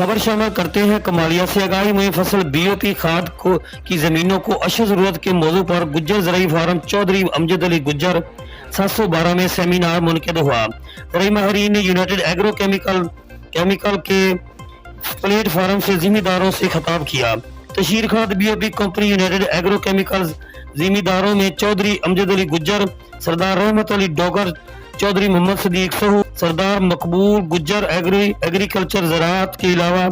खबर शामिल करते हैं कमालिया से। आगाही में फसल बीओपी खाद को की जमीनों को अशद जरूरत के मौजू पर गुज्जर ज़राई फार्म चौधरी अमजद अली गुज्जर 712 में सेमिनार मुनक़िद हुआ। ज़राई माहिरीन ने यूनाइटेड एग्रो केमिकल के प्लेटफार्म से जिम्मेदारों से खिताब किया। तशहीर खाद BOP company United Agro Chemical जिम्मेदारों में चौधरी अमजद अली गुज्जर, सरदार रहमत अली डोगर, चौधरी मोहम्मद सदीक सहू, सरदार मकबूल गुज्जर एग्रीकल्चर ज़राअत के अलावा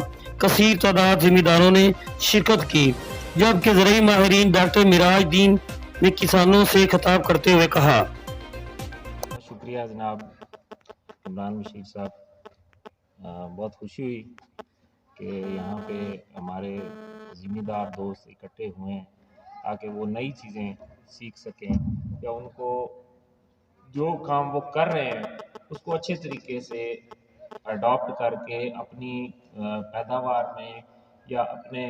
कसीर तादाद जिम्मेदारों ने शिरकत की। जबकि ज़राई माहिरीन डॉक्टर मिराज दीन ने किसानों से खिताब करते हुए कहा, शुक्रिया जनाब इमरान बशीर साहब। बहुत खुशी हुई कि यहाँ पे हमारे ज़िम्मेदार दोस्त इकट्ठे हुए हैं ताकि वो नई चीज़ें सीख सकें या उनको जो काम वो कर रहे हैं उसको अच्छे तरीके से अडॉप्ट करके अपनी पैदावार में या अपने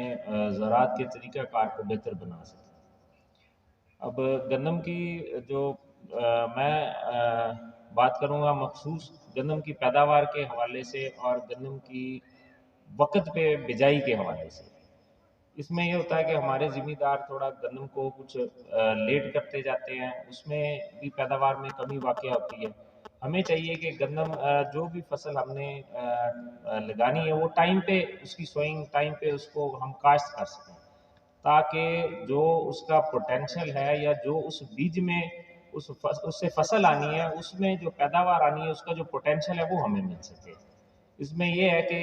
ज़राअत के तरीक़ाकार को बेहतर बना सकें। अब गंदम की जो मैं बात करूँगा मखसूस गंदम की पैदावार के हवाले से और गंदम की वक्त पे बिजाई के हवाले से। इसमें ये होता है कि हमारे ज़िम्मेदार थोड़ा गंदम को कुछ लेट करते जाते हैं, उसमें भी पैदावार में कमी वाक़या होती है। हमें चाहिए कि गंदम जो भी फसल हमने लगानी है वो टाइम पे उसकी सोइंग टाइम पे उसको हम काश्त कर सकें, ताकि जो उसका पोटेंशियल है या जो उस बीज में उससे फसल आनी है उसमें जो पैदावार आनी है उसका जो पोटेंशियल है वो हमें मिल सके। इसमें ये है कि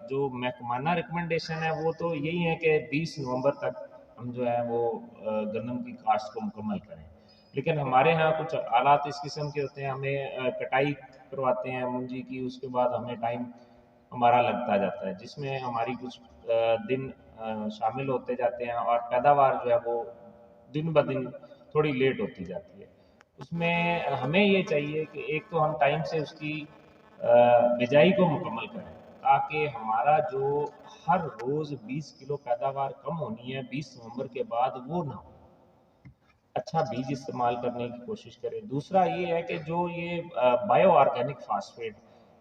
जो महकमाना रिकमेंडेशन है वो तो यही है कि 20 नवंबर तक हम जो है वो गंदम की काश्त को मुकम्मल करें, लेकिन हमारे यहाँ कुछ हालात इस किस्म के होते हैं, हमें कटाई करवाते हैं मुंजी की, उसके बाद हमें टाइम हमारा लगता जाता है जिसमें हमारी कुछ दिन शामिल होते जाते हैं और पैदावार जो है वो दिन ब दिन थोड़ी लेट होती जाती है। उसमें हमें ये चाहिए कि एक तो हम टाइम से उसकी बिजाई को मुकम्मल करें ताकि हमारा जो हर रोज़ 20 किलो पैदावार कम होनी है 20 नवंबर के बाद वो ना हो। अच्छा बीज इस्तेमाल करने की कोशिश करें। दूसरा ये है कि जो ये बायो ऑर्गेनिक फास्फेट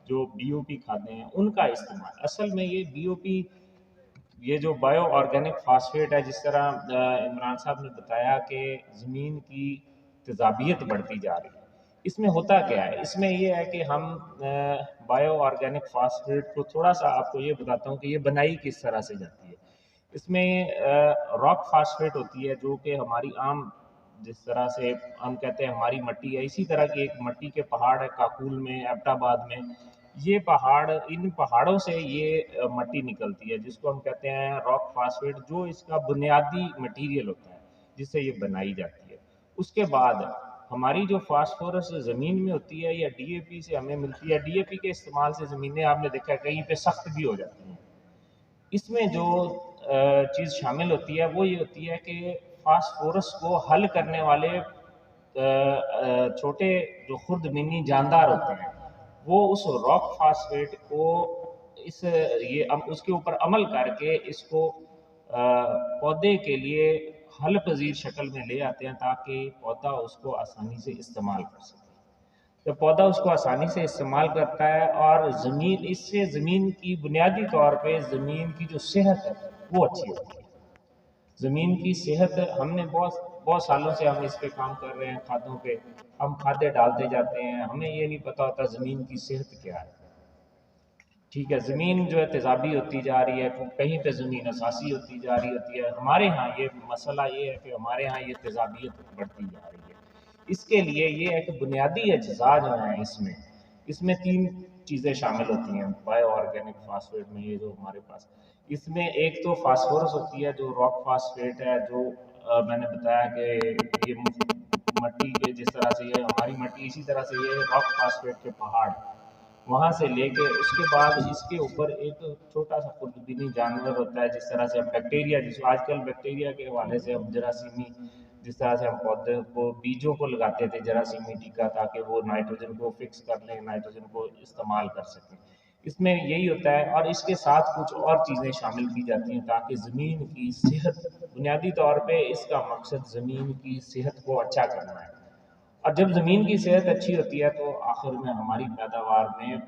जो बीओपी खादें हैं उनका इस्तेमाल, असल में ये बीओपी ये जो बायो ऑर्गेनिक फास्फेट है, जिस तरह इमरान साहब ने बताया कि ज़मीन की तेज़ाबियत बढ़ती जा रही है, इसमें होता क्या है? इसमें ये है कि हम बायो ऑर्गेनिक फास्फेट को थोड़ा सा आपको ये बताता हूँ कि ये बनाई किस तरह से जाती है। इसमें रॉक फास्फेट होती है जो कि हमारी आम जिस तरह से हम कहते हैं हमारी मट्टी है, इसी तरह की एक मट्टी के पहाड़ है काकुल में, एबटाबाद में। ये पहाड़, इन पहाड़ों से ये मट्टी निकलती है जिसको हम कहते हैं रॉक फास्फेट, जो इसका बुनियादी मटेरियल होता है जिससे ये बनाई जाती है। उसके बाद हमारी जो फास्फोरस ज़मीन में होती है या डीएपी से हमें मिलती है, डीएपी के इस्तेमाल से ज़मीनें आपने देखा है कहीं पे सख्त भी हो जाती हैं। इसमें जो चीज़ शामिल होती है वो ये होती है कि फास्फोरस को हल करने वाले छोटे जो खुर्दमिनी जानदार होते हैं वो उस रॉक फास्फेट को उसके ऊपर अमल करके इसको पौधे के लिए हल पजीर शक्ल में ले आते हैं ताकि पौधा उसको आसानी से इस्तेमाल कर सके। तो पौधा उसको आसानी से इस्तेमाल करता है और इससे ज़मीन की बुनियादी तौर पे ज़मीन की जो सेहत है वो अच्छी होती है। ज़मीन की सेहत, हमने बहुत सालों से हम इस पे काम कर रहे हैं, खादों पे हम खादें डालते जाते हैं, हमें ये नहीं पता होता ज़मीन की सेहत क्या है। ठीक है, ज़मीन जो है तेज़ाबी होती जा रही है, कहीं पे ज़मीन असासी होती जा रही होती है। हमारे यहाँ ये मसला ये है कि हमारे यहाँ ये तेज़ाबियत बढ़ती जा रही है। इसके लिए ये है कि बुनियादी अज्जा जो हैं इसमें 3 चीज़ें शामिल होती हैं बायो ऑर्गेनिक फास्फेट में। ये जो हमारे पास इसमें एक तो फास्फोरस होती है जो रॉक फास्फेट है, जो मैंने बताया कि ये मट्टी के जिस तरह से ये हमारी मट्टी, इसी तरह से ये रॉक फास्फेट के पहाड़ वहाँ से लेके उसके बाद इसके ऊपर एक छोटा सा खुर्दबीनी जानवर होता है, जिस तरह से हम बैक्टीरिया, जिस आजकल बैक्टीरिया के हवाले से हम जरासीमी, जिस तरह से हम पौधे को बीजों को लगाते थे जरासीमी टीका ताकि वो नाइट्रोजन को फिक्स कर लें, नाइट्रोजन को इस्तेमाल कर सकें, इसमें यही होता है। और इसके साथ कुछ और चीज़ें शामिल की जाती हैं ताकि ज़मीन की सेहत, बुनियादी तौर पे इसका मकसद ज़मीन की सेहत को अच्छा करना है। और जब ज़मीन की सेहत अच्छी होती है तो आखिर में हमारी पैदावार में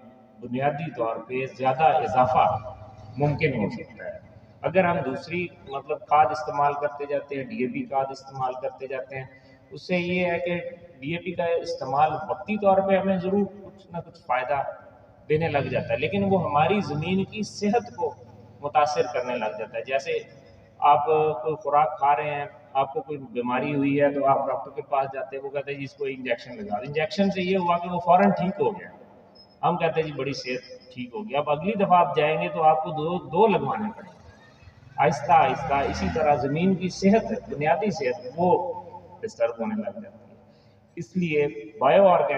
बुनियादी तौर पे ज़्यादा इजाफा मुमकिन हो सकता है। अगर हम दूसरी मतलब खाद इस्तेमाल करते जाते हैं, डीएपी खाद इस्तेमाल करते जाते हैं, उससे ये है कि डीएपी का इस्तेमाल वक्ती तौर पे हमें ज़रूर कुछ ना कुछ फ़ायदा देने लग जाता है, लेकिन वो हमारी ज़मीन की सेहत को मुतासिर करने लग जाता है। जैसे आप कोई खुराक खा रहे हैं, आपको कोई बीमारी हुई है तो आप डॉक्टर के पास जाते हैं, वो कहते हैं जी इसको इंजेक्शन लगा दो। इंजेक्शन से ये हुआ कि वो फ़ौरन ठीक हो गया, हम कहते हैं जी बड़ी सेहत ठीक होगी। अब अगली दफ़ा आप जाएंगे तो आपको दो लगवाने पड़ेंगे। आहिस्ता आहिस्ता इसी तरह ज़मीन की सेहत, बुनियादी सेहत वो डिस्टर्ब होने लग जाती है। इसलिए बायो ऑर्गेनिक